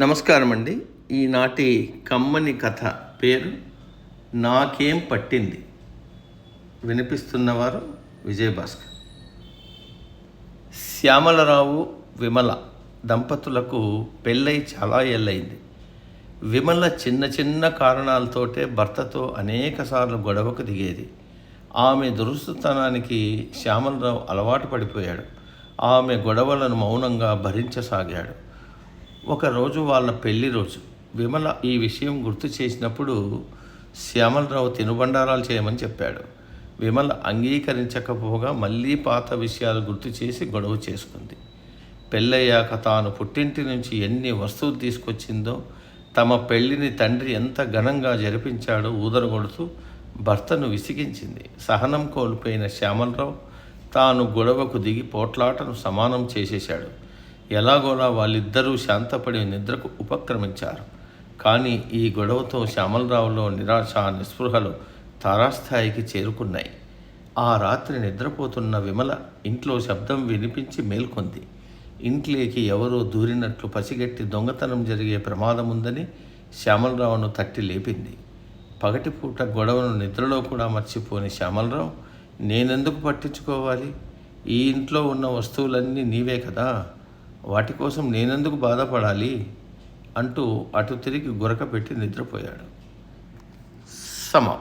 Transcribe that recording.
నమస్కారం అండి. ఈనాటి కమ్మని కథ పేరు నాకేం పట్టింది. వినిపిస్తున్నవారు విజయభాస్కర్. శ్యామలరావు విమల దంపతులకు పెళ్ళై చాలా ఏళ్ళయింది. విమల చిన్న చిన్న కారణాలతోటే భర్తతో అనేకసార్లు గొడవకు దిగేది. ఆమె దురుసుతనానికి శ్యామలరావు అలవాటు పడిపోయాడు. ఆమె గొడవలను మౌనంగా భరించసాగాడు. ఒకరోజు వాళ్ళ పెళ్లి రోజు. విమల ఈ విషయం గుర్తు చేసినప్పుడు శ్యామలరావు తినుబండారాలు చేయమని చెప్పాడు. విమల అంగీకరించకపోగా మళ్ళీ పాత విషయాలు గుర్తు చేసి గొడవ చేసుకుంది. పెళ్ళయ్యాక తాను పుట్టింటి నుంచి ఎన్ని వస్తువులు తీసుకొచ్చిందో, తమ పెళ్లిని తండ్రి ఎంత ఘనంగా జరిపించాడో ఊదరగొడుతూ భర్తను విసిగించింది. సహనం కోల్పోయిన శ్యామలరావు తాను గొడవకు దిగి పోట్లాటను సమానం చేసేశాడు. ఎలాగోలా వాళ్ళిద్దరూ శాంతపడి నిద్రకు ఉపక్రమించారు. కానీ ఈ గొడవతో శ్యామలరావులో నిరాశ, నిస్పృహలు తారాస్థాయికి చేరుకున్నాయి. ఆ రాత్రి నిద్రపోతున్న విమల ఇంట్లో శబ్దం వినిపించి మేల్కొంది. ఇంట్లోకి ఎవరో దూరినట్లు పసిగట్టి దొంగతనం జరిగే ప్రమాదం ఉందని శ్యామలరావును తట్టి లేపింది. పగటిపూట గొడవను నిద్రలో కూడా మర్చిపోని శ్యామలరావు, నేనెందుకు పట్టించుకోవాలి? ఈ ఇంట్లో ఉన్న వస్తువులన్నీ నీవే కదా, వాటి కోసం నేనెందుకు బాధపడాలి అంటూ అటు తిరిగి గురక పెట్టి నిద్రపోయాడు. సమం.